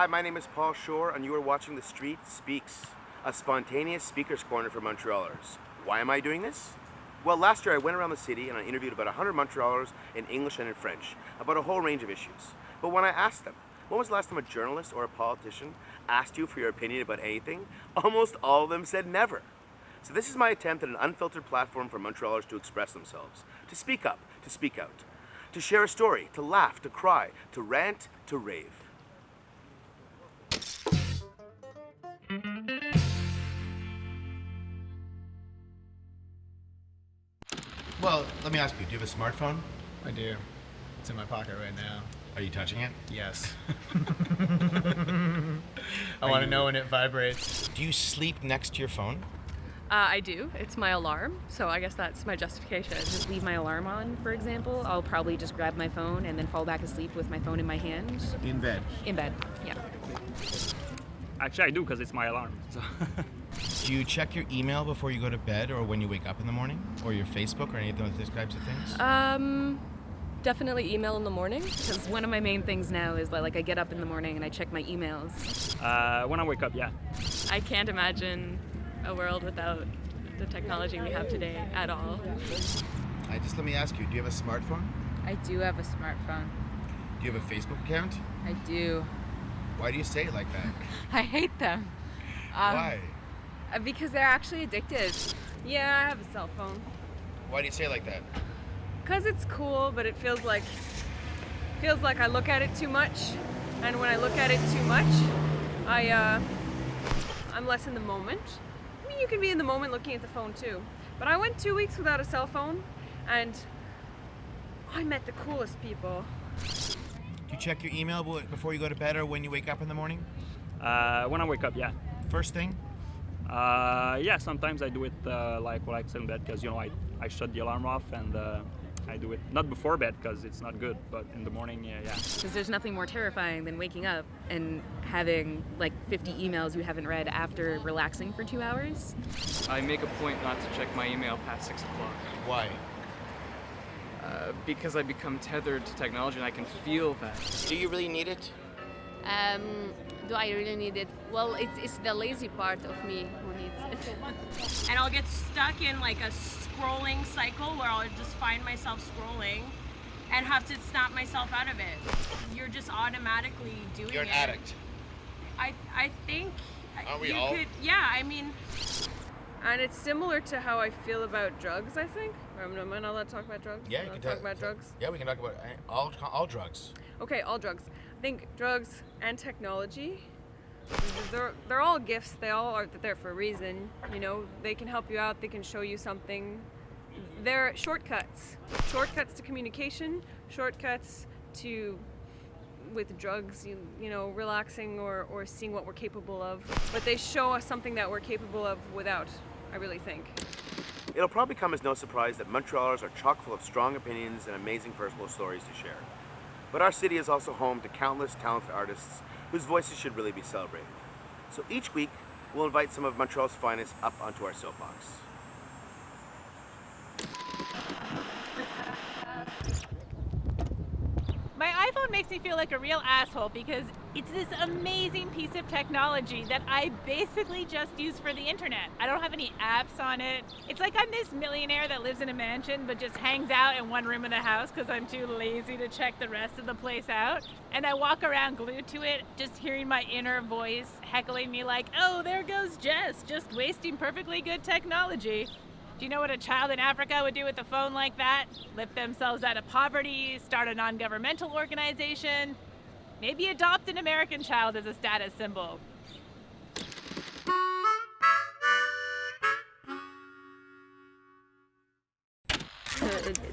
Hi, my name is Paul Shore, and you are watching The Street Speaks, a spontaneous speaker's corner for Montrealers. Why am I doing this? Well, last year I went around the city and I interviewed about 100 Montrealers in English and in French about a whole range of issues. But when I asked them, when was the last time a journalist or a politician asked you for your opinion about anything, almost all of them said never. So this is my attempt at an unfiltered platform for Montrealers to express themselves, to speak up, to speak out, to share a story, to laugh, to cry, to rant, to rave. Well, let me ask you, do you have a smartphone? I do. It's in my pocket right now. Are you touching it? Yes. I want to know when it vibrates. Do you sleep next to your phone? I do. It's my alarm, so I guess that's my justification. I just leave my alarm on, for example. I'll probably just grab my phone and then fall back asleep with my phone in my hand. In bed. In bed, yeah. Actually, I do because it's my alarm. So. Do you check your email before you go to bed or when you wake up in the morning? Or your Facebook or any of those types of things? Definitely email in the morning, because one of my main things now is like I get up in the morning and I check my emails. When I wake up, yeah. I can't imagine a world without the technology we have today at all. Let me ask you, do you have a smartphone? I do have a smartphone. Do you have a Facebook account? I do. Why do you say it like that? I hate them. Why? Because they're actually addictive. Yeah, I have a cell phone. Why do you say it like that? Because it's cool, but it feels like I look at it too much. And when I look at it too much, I'm less in the moment. I mean, you can be in the moment looking at the phone too. But I went 2 weeks without a cell phone, and I met the coolest people. Do you check your email before you go to bed or when you wake up in the morning? When I wake up, yeah. First thing? Yeah, sometimes I do it like when I'm in bed because, I shut the alarm off and I do it not before bed because it's not good, but in the morning, yeah. Because there's nothing more terrifying than waking up and having like 50 emails you haven't read after relaxing for 2 hours. I make a point not to check my email past 6 o'clock. Why? Because I become tethered to technology and I can feel that. Do you really need it? Do I really need it? Well, it's the lazy part of me who needs it. And I'll get stuck in like a scrolling cycle where I'll just find myself scrolling and have to snap myself out of it. You're just automatically doing it. You're an addict. I think Aren't we you all? could, yeah, I mean. And it's similar to how I feel about drugs, I think. Am I not allowed to talk about drugs? Yeah, you can talk about drugs. Yeah, we can talk about all drugs. Okay, all drugs. I think drugs and technology, they're all gifts. They all are there for a reason. They can help you out. They can show you something. They're shortcuts. Shortcuts to communication. Shortcuts to, with drugs, relaxing or seeing what we're capable of. But they show us something that we're capable of without, I really think. It'll probably come as no surprise that Montrealers are chock full of strong opinions and amazing personal stories to share. But our city is also home to countless talented artists whose voices should really be celebrated. So each week, we'll invite some of Montreal's finest up onto our soapbox. My iPhone makes me feel like a real asshole because it's this amazing piece of technology that I basically just use for the internet. I don't have any apps on it. It's like I'm this millionaire that lives in a mansion but just hangs out in one room in the house because I'm too lazy to check the rest of the place out. And I walk around glued to it, just hearing my inner voice heckling me like, oh, there goes Jess, just wasting perfectly good technology. Do you know what a child in Africa would do with a phone like that? Lift themselves out of poverty, start a non-governmental organization, maybe adopt an American child as a status symbol.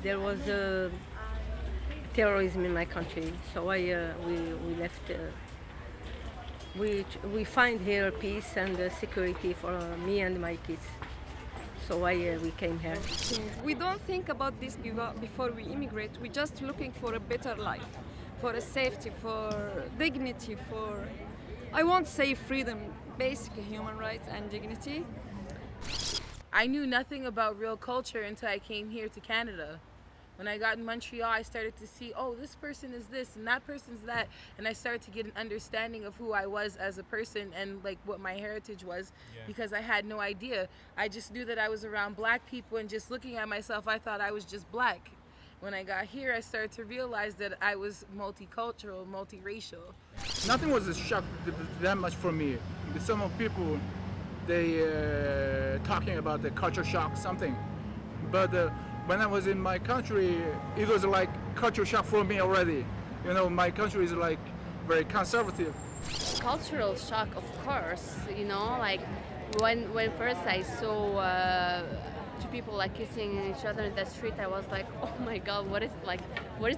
There was terrorism in my country, so we left. We find here peace and security for me and my kids. So we came here. We don't think about this before we immigrate. We're just looking for a better life, for a safety, for dignity, for, I won't say freedom, basic human rights and dignity. I knew nothing about real culture until I came here to Canada. When I got in Montreal, I started to see, oh, this person is this and that person's that. And I started to get an understanding of who I was as a person and like what my heritage was, because I had no idea. I just knew that I was around black people, and just looking at myself, I thought I was just black. When I got here, I started to realize that I was multicultural, multiracial. Nothing was a shock that much for me. Some of people, they talking about the culture shock, something. But when I was in my country, it was like culture shock for me already. You know, my country is like very conservative. Cultural shock, of course. You know, like when first I saw two people like kissing each other in the street, I was like, oh my God, what is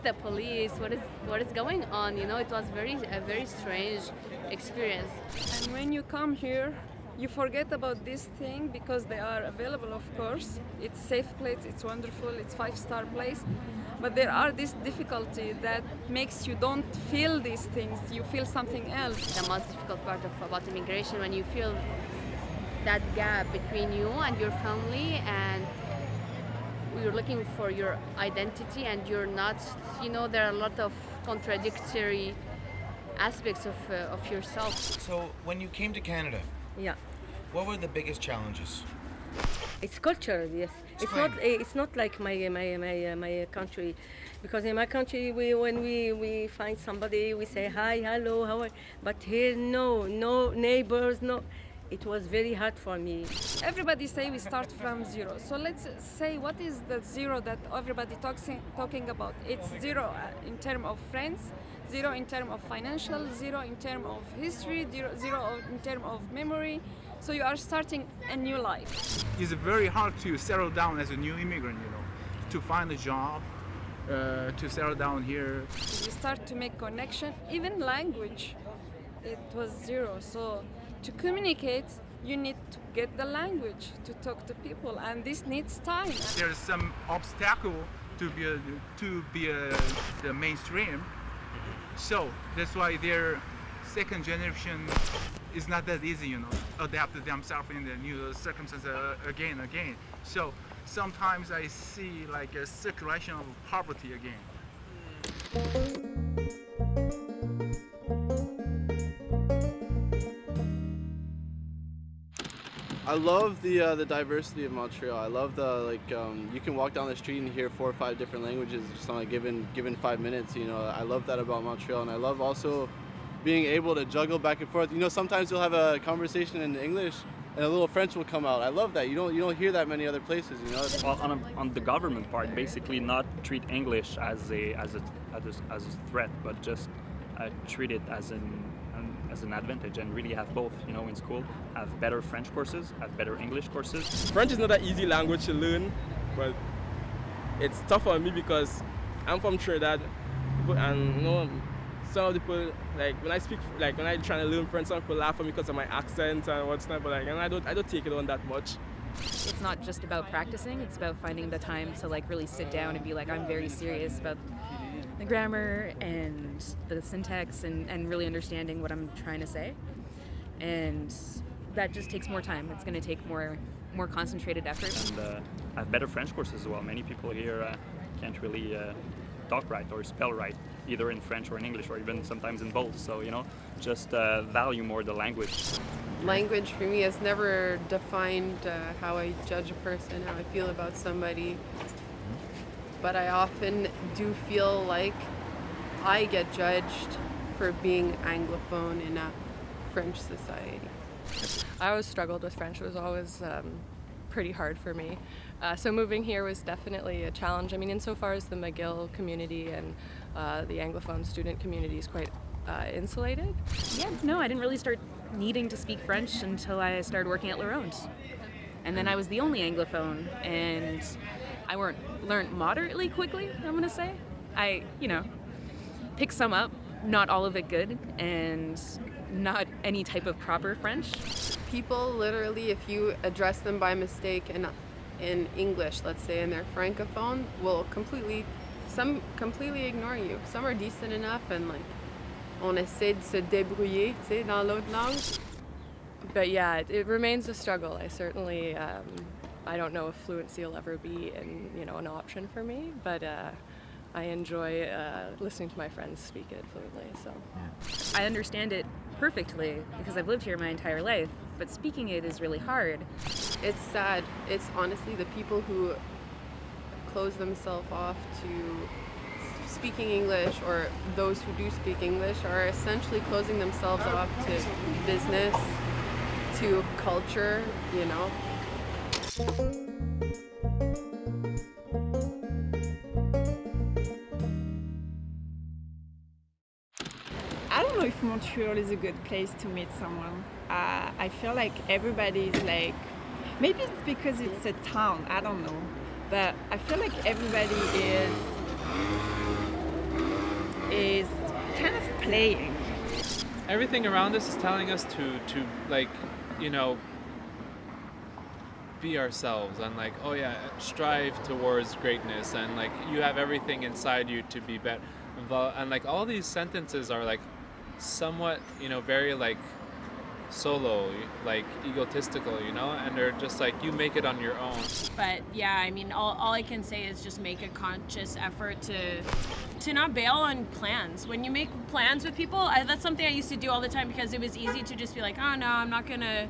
the police? What is going on? You know, it was a very strange experience. And when you come here, you forget about this thing because they are available, of course. It's safe place, it's wonderful, it's 5-star place. But there are this difficulty that makes you don't feel these things, you feel something else. The most difficult part about immigration, when you feel that gap between you and your family, and you're looking for your identity and you're not, you know, there are a lot of contradictory aspects of yourself. So when you came to Canada, Yeah. what were the biggest challenges? It's culture, yes. Explain. It's not like my country, because in my country when we find somebody we say hi, hello, how are you? But here no neighbors, no. It was very hard for me. Everybody say we start from zero. So let's say what is the zero that everybody talking about? It's zero in terms of friends, zero in terms of financial, zero in terms of history, zero in terms of memory. So you are starting a new life. It's very hard to settle down as a new immigrant, you know, to find a job, to settle down here. You start to make connection, even language. It was zero. So to communicate, you need to get the language to talk to people, and this needs time. There's some obstacle to be the mainstream. So that's why their second generation is not that easy, you know, adapt themselves in the new circumstances again. So sometimes I see like a circulation of poverty again. I love the diversity of Montreal. I love you can walk down the street and hear 4 or 5 different languages just on a given 5 minutes. You know, I love that about Montreal, and I love also being able to juggle back and forth. You know, sometimes you'll have a conversation in English and a little French will come out. I love that. You don't hear that many other places. You know. Well, on the government part, basically not treat English as a threat, but just treat it as an advantage, and really have both, you know, in school, have better French courses, have better English courses. French is not an easy language to learn, but it's tough for me because I'm from Trinidad, and you know, some of the people, like when I try to learn French, some people laugh at me because of my accent and what's not, but and I don't take it on that much. It's not just about practicing, it's about finding the time to like really sit down and be like, I'm very serious about the grammar and the syntax and really understanding what I'm trying to say. And that just takes more time. It's going to take more concentrated effort. And have better French courses as well. Many people here can't really talk right or spell right, either in French or in English, or even sometimes in both. So, you know, just value more the language. Language for me has never defined how I judge a person, how I feel about somebody. But I often do feel like I get judged for being Anglophone in a French society. I always struggled with French. It was always pretty hard for me. So moving here was definitely a challenge. I mean, insofar as the McGill community and the Anglophone student community is quite insulated. Yeah, no, I didn't really start needing to speak French until I started working at Laurent. And then I was the only Anglophone, and I learned moderately quickly, I'm gonna say. I, picked some up, not all of it good, and not any type of proper French. People literally, if you address them by mistake in English, let's say, and they're Francophone, will completely ignore you. Some are decent enough and on essaie de se débrouiller, tu sais, dans l'autre langue. But yeah, it remains a struggle. I certainly I don't know if fluency will ever be an option for me, but I enjoy listening to my friends speak it fluently. So I understand it perfectly because I've lived here my entire life, but speaking it is really hard. It's sad. It's honestly the people who close themselves off to speaking English, or those who do speak English, are essentially closing themselves off to business, to culture, you know. I don't know if Montreal is a good place to meet someone. I feel like everybody is like, maybe it's because it's a town, I don't know. But I feel like everybody is kind of playing. Everything around us is telling us to like, you know, be ourselves and like, oh yeah, strive towards greatness, and like you have everything inside you to be better. And like all these sentences are like somewhat, you know, very like solo, like egotistical, you know, and they're just like, you make it on your own. But yeah, I mean, all I can say is just make a conscious effort to not bail on plans. When you make plans with people, that's something I used to do all the time because it was easy to just be like, oh no, I'm not gonna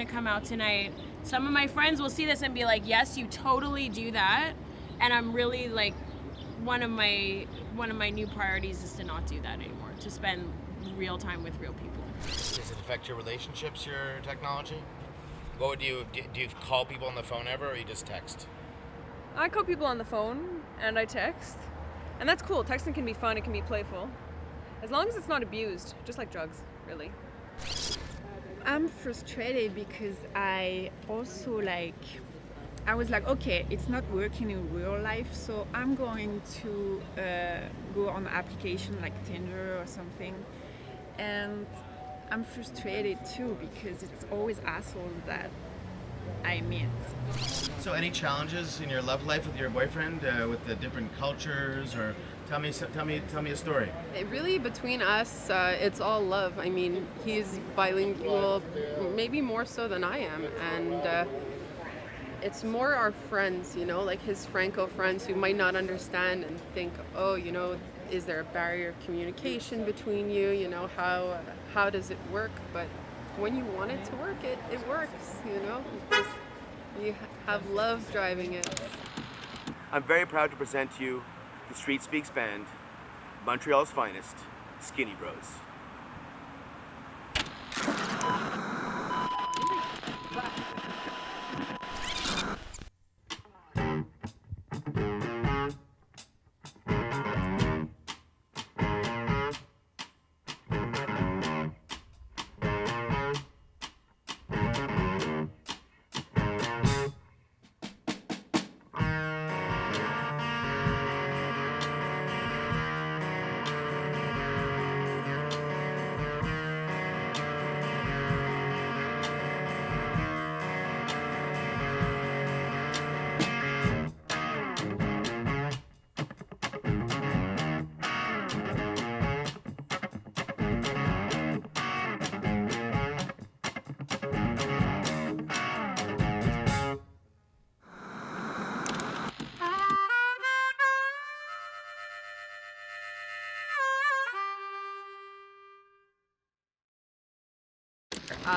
come out tonight. Some of my friends will see this and be like, yes, you totally do that. And I'm really like, one of my new priorities is to not do that anymore, to spend real time with real people. Does it affect your relationships, your technology? What would you do? You call people on the phone ever, or you just text? I call people on the phone and I text. And that's cool. Texting can be fun, it can be playful. As long as it's not abused, just like drugs, really. I'm frustrated because I also I was like, okay, it's not working in real life, so I'm going to go on an application like Tinder or something. And I'm frustrated too because it's always assholes that I meet. So any challenges in your love life with your boyfriend, with the different cultures, or tell me a story. Really, between us, it's all love. I mean, he's bilingual, maybe more so than I am, and it's more our friends, you know, like his Franco friends who might not understand and think, oh, you know, is there a barrier of communication between you? You know, how does it work? But when you want it to work, it works, you know? You have love driving it. I'm very proud to present to you the Street Speaks band, Montreal's finest, Skinny Bros.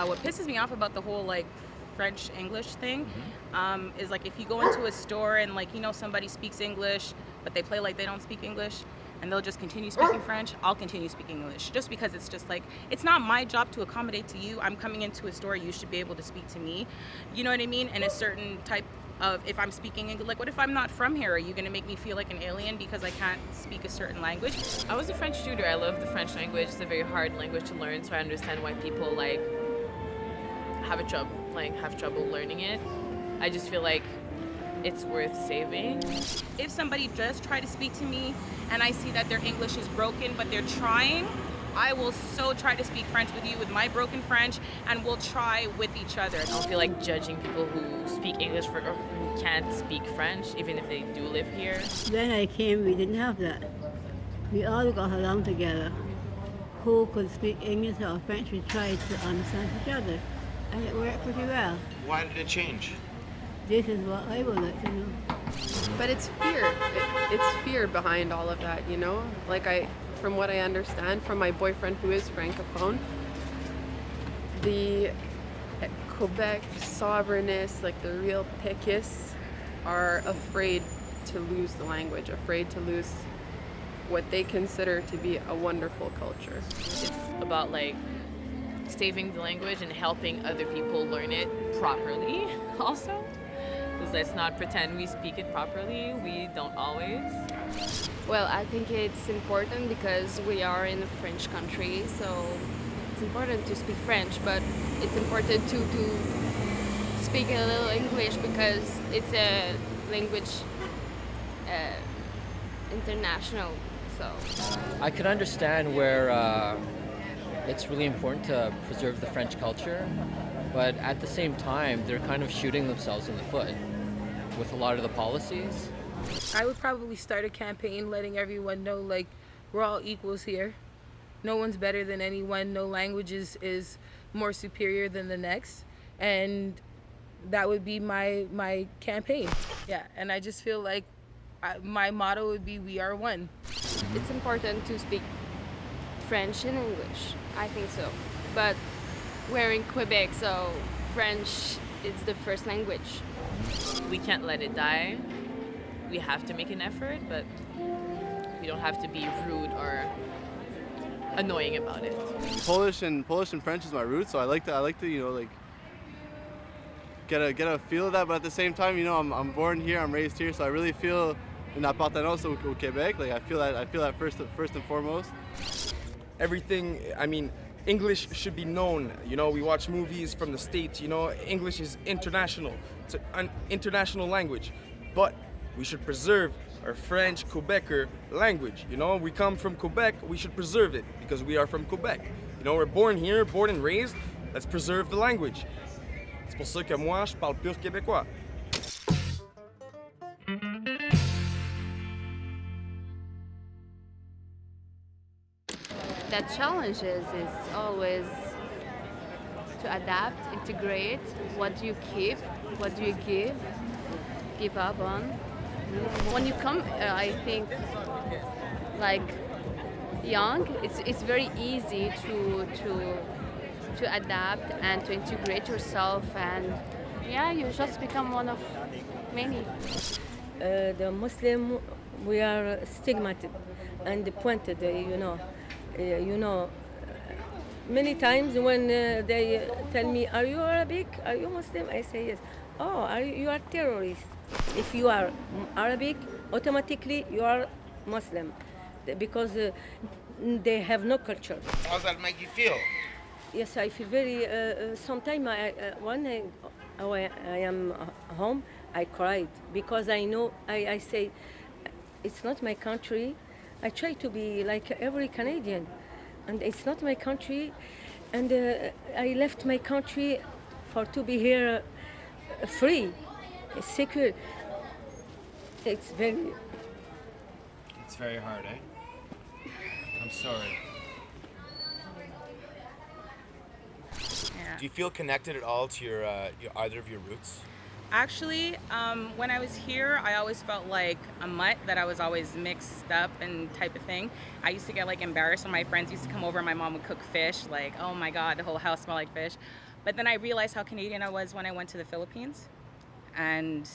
What pisses me off about the whole like French English thing is like if you go into a store and like, you know, somebody speaks English but they play like they don't speak English and they'll just continue speaking French, I'll continue speaking English just because it's just like, it's not my job to accommodate to you. I'm coming into a store, you should be able to speak to me, you know what I mean? And a certain type of, if I'm speaking English, like what if I'm not from here? Are you gonna make me feel like an alien because I can't speak a certain language? I was a French tutor. I love the French language. It's a very hard language to learn, so I understand why people like have trouble learning it. I just feel like it's worth saving. If somebody does try to speak to me and I see that their English is broken but they're trying, I will so try to speak French with you with my broken French, and we'll try with each other. I don't feel like judging people who speak English or who can't speak French, even if they do live here. When I came, we didn't have that. We all got along together. Who could speak English or French, we tried to understand each other. And it worked pretty well. Why did it change? This is what I would like to know. But it's fear. It's fear behind all of that, you know? Like from what I understand from my boyfriend who is francophone, the Quebec sovereignists, like the real Péquistes, are afraid to lose the language, afraid to lose what they consider to be a wonderful culture. It's about like saving the language and helping other people learn it properly also. Because let's not pretend we speak it properly, we don't always. Well, I think it's important because we are in a French country, so it's important to speak French, but it's important to speak a little English because it's a language international. So I could understand where it's really important to preserve the French culture, but at the same time, they're kind of shooting themselves in the foot with a lot of the policies. I would probably start a campaign letting everyone know, like, we're all equals here. No one's better than anyone. No language is more superior than the next. And that would be my campaign. Yeah, and I just feel like my motto would be, we are one. it's important to speak French and English. I think so. But we're in Quebec, so French is the first language. We can't let it die. We have to make an effort, but we don't have to be rude or annoying about it. Polish and French is my roots, so I like to you know, like get a feel of that. But at the same time, you know, I'm born here, I'm raised here, so I really feel une appartenance au Québec. Like I feel that first and foremost. Everything, I mean, English should be known. You know, we watch movies from the States, you know, English is international. It's an international language. But we should preserve our French Quebecer language. You know, we come from Quebec, we should preserve it because we are from Quebec. You know, we're born here, born and raised, let's preserve the language. C'est pour ça que moi, je parle pur québécois. The challenge is always to adapt, integrate. What do you keep? What do you give up on? When you come, I think, like young, it's very easy to adapt and to integrate yourself, and yeah, you just become one of many. The Muslim, we are stigmatized and pointed, many times when they tell me, are you Arabic? Are you Muslim? I say yes. Oh, you are terrorist. If you are Arabic, automatically you are Muslim, because they have no culture. How does that make you feel? Yes, I feel very. Sometimes when I am home, I cried because I know. I say, it's not my country. I try to be like every Canadian, and it's not my country, and I left my country to be here free, secure. It's very hard, eh? I'm sorry. Yeah. Do you feel connected at all to your either of your roots? Actually, when I was here, I always felt like a mutt, that I was always mixed up and type of thing. I used to get like embarrassed when my friends used to come over and my mom would cook fish, like, oh my God, the whole house smelled like fish. But then I realized how Canadian I was when I went to the Philippines, and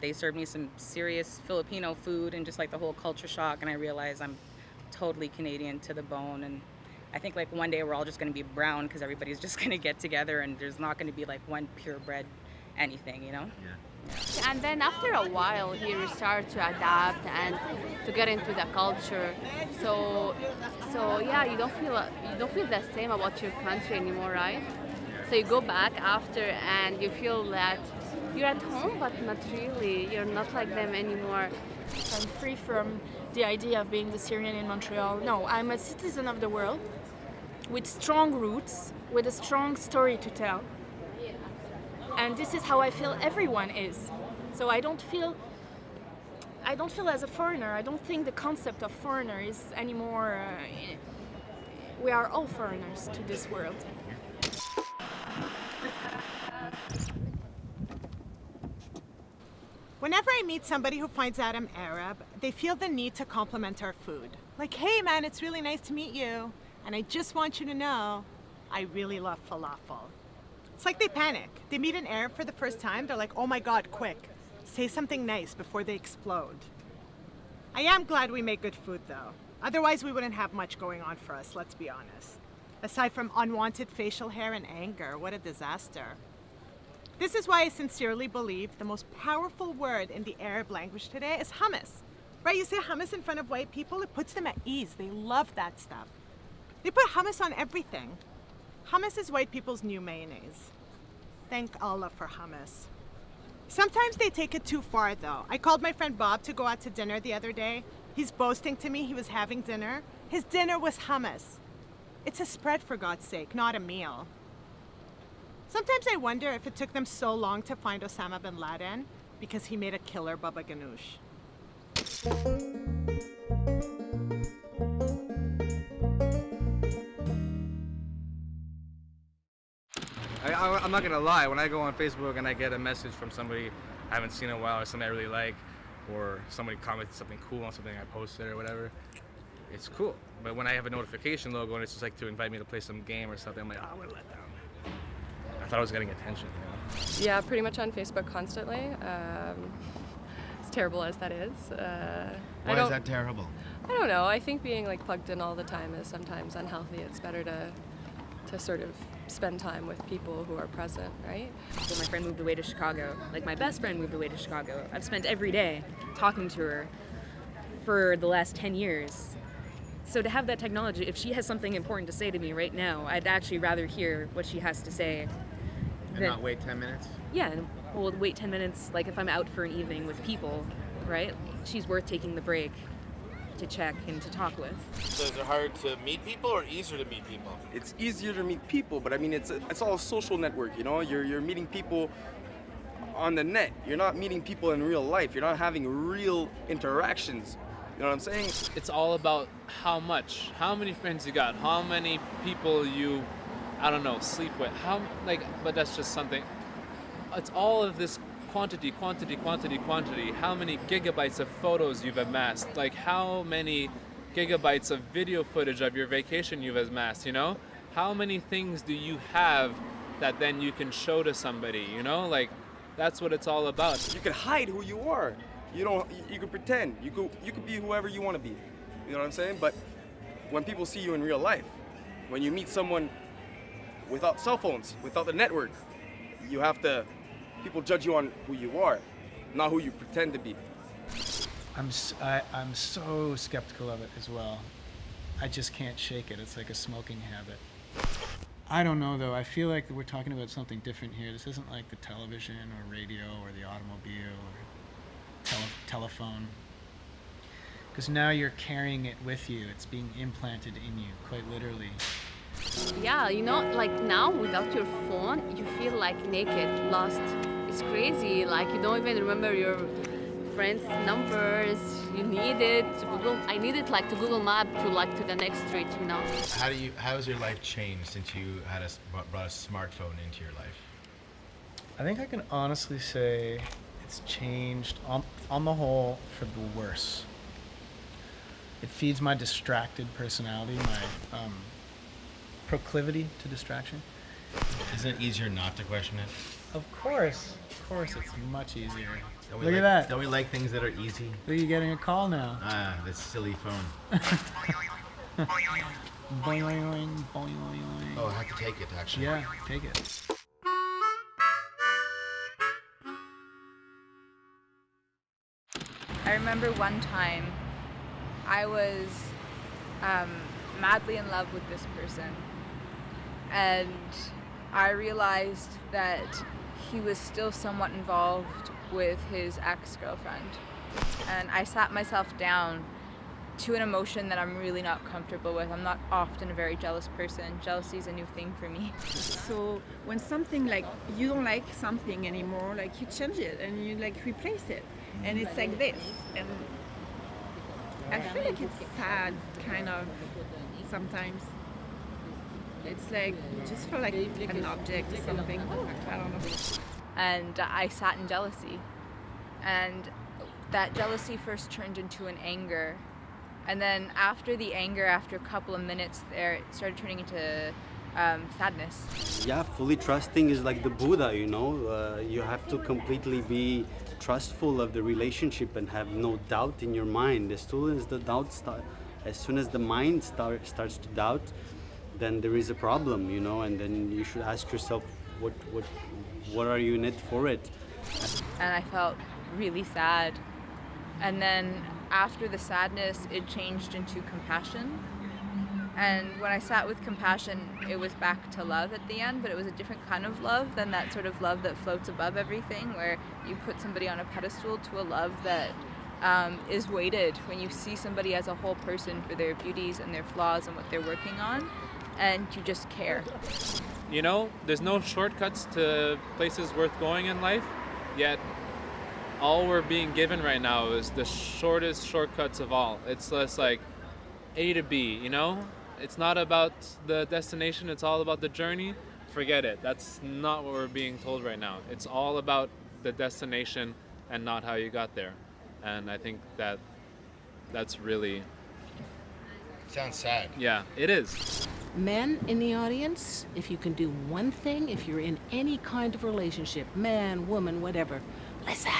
they served me some serious Filipino food and just like the whole culture shock, and I realized I'm totally Canadian to the bone. And I think like one day we're all just gonna be brown because everybody's just gonna get together and there's not gonna be like one purebred anything, you know? Yeah. And then after a while, you start to adapt and to get into the culture. So yeah, you don't feel the same about your country anymore, right? So you go back after and you feel that you're at home, but not really. You're not like them anymore. I'm free from the idea of being the Syrian in Montreal. No, I'm a citizen of the world with strong roots, with a strong story to tell. And this is how I feel everyone is. So I don't feel as a foreigner. I don't think the concept of foreigner is anymore. We are all foreigners to this world. Whenever I meet somebody who finds out I'm Arab, they feel the need to compliment our food. Like, hey man, it's really nice to meet you. And I just want you to know, I really love falafel. It's like they panic. They meet an Arab for the first time, they're like, oh my God, quick, say something nice before they explode. I am glad we make good food though. Otherwise we wouldn't have much going on for us, let's be honest. Aside from unwanted facial hair and anger, what a disaster. This is why I sincerely believe the most powerful word in the Arab language today is hummus. Right, you say hummus in front of white people, it puts them at ease. They love that stuff. They put hummus on everything. Hummus is white people's new mayonnaise. Thank Allah for hummus. Sometimes they take it too far though. I called my friend Bob to go out to dinner the other day. He's boasting to me he was having dinner. His dinner was hummus. It's a spread for God's sake, not a meal. Sometimes I wonder if it took them so long to find Osama bin Laden because he made a killer baba ganoush. I'm not gonna lie, when I go on Facebook and I get a message from somebody I haven't seen in a while or somebody I really like, or somebody commented something cool on something I posted or whatever, it's cool. But when I have a notification logo and it's just like to invite me to play some game or something, I'm like, oh, what a letdown. I thought I was getting attention, you know? Yeah, pretty much on Facebook constantly. As terrible as that is. Why is that terrible? I don't know. I think being like plugged in all the time is sometimes unhealthy. It's better to sort of spend time with people who are present, right? So my friend moved away to Chicago. Like my best friend moved away to Chicago. I've spent every day talking to her for the last 10 years. So to have that technology, if she has something important to say to me right now, I'd actually rather hear what she has to say. And not wait 10 minutes? Yeah, and we'll wait 10 minutes, like if I'm out for an evening with people, right? She's worth taking the break to check and to talk with. So is it hard to meet people or easier to meet people? It's easier to meet people, but I mean, it's all a social network, you know? You're meeting people on the net. You're not meeting people in real life. You're not having real interactions. You know what I'm saying? It's all about how many friends you got, how many people you, I don't know, sleep with, but that's just something. It's all of this quantity, how many gigabytes of photos you've amassed, like how many gigabytes of video footage of your vacation you've amassed, you know? How many things do you have that then you can show to somebody, you know? Like, that's what it's all about. You can hide who you are. You can pretend. You could be whoever you want to be. You know what I'm saying? But when people see you in real life, when you meet someone without cell phones, without the network, people judge you on who you are, not who you pretend to be. I'm so skeptical of it as well. I just can't shake it. It's like a smoking habit. I don't know though. I feel like we're talking about something different here. This isn't like the television or radio or the automobile or telephone. Because now you're carrying it with you. It's being implanted in you, quite literally. Yeah, you know, like now without your phone, you feel like naked, lost. It's crazy. Like you don't even remember your friends' numbers. You need it to Google. I need it like to Google Map to the next street. You know. How has your life changed since you brought a smartphone into your life? I think I can honestly say it's changed on the whole for the worse. It feeds my distracted personality, my proclivity to distraction. Isn't it easier not to question it? Of course, it's much easier. Look at that. Don't we like things that are easy? Look, you're getting a call now. This silly phone. Boing, boing, boing, boing. Oh, I have to take it, actually. Yeah, take it. I remember one time I was madly in love with this person, and I realized that he was still somewhat involved with his ex-girlfriend, and I sat myself down to an emotion that I'm really not comfortable with. I'm not often a very jealous person. Jealousy is a new thing for me. So when something like you don't like something anymore, like you change it and you like replace it, and it's like this, and I feel like it's sad, kind of, sometimes. It's like you just feel like an object or something. I don't know. And I sat in jealousy And that jealousy first turned into an anger. And then after the anger, after a couple of minutes there, it started turning into sadness. Yeah, fully trusting is like the Buddha, you know. You have to completely be trustful of the relationship and have no doubt in your mind. As soon as the mind starts to doubt, then there is a problem, you know, and then you should ask yourself, what are you in it for it? And I felt really sad. And then after the sadness, it changed into compassion. And when I sat with compassion, it was back to love at the end, but it was a different kind of love than that sort of love that floats above everything, where you put somebody on a pedestal, to a love that is weighted when you see somebody as a whole person for their beauties and their flaws and what they're working on, and you just care. You know, there's no shortcuts to places worth going in life, yet all we're being given right now is the shortest shortcuts of all. It's just like A to B, you know? It's not about the destination, it's all about the journey. Forget it. That's not what we're being told right now. It's all about the destination and not how you got there. And I think that's really... Sounds sad. Yeah, it is. Men in the audience, if you can do one thing, if you're in any kind of relationship, man, woman, whatever, listen.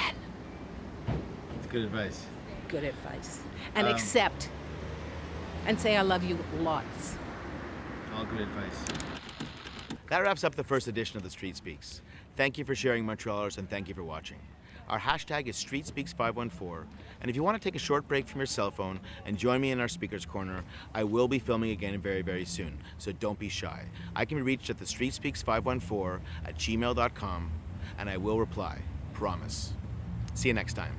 It's good advice. Good advice. And accept. And say I love you lots. All good advice. That wraps up the first edition of The Street Speaks. Thank you for sharing, Montrealers, and thank you for watching. Our hashtag is StreetSpeaks514, and if you want to take a short break from your cell phone and join me in our Speakers Corner, I will be filming again very, very soon, so don't be shy. I can be reached at the StreetSpeaks514@gmail.com, and I will reply. Promise. See you next time.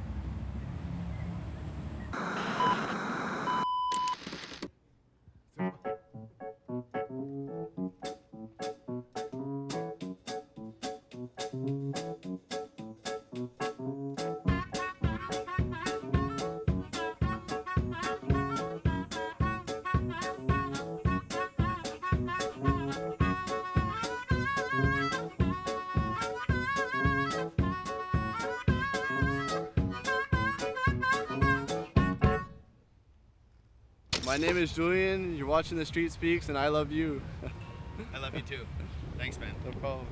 My name is Julian, you're watching The Street Speaks, and I love you. I love you too. Thanks, man. No problem.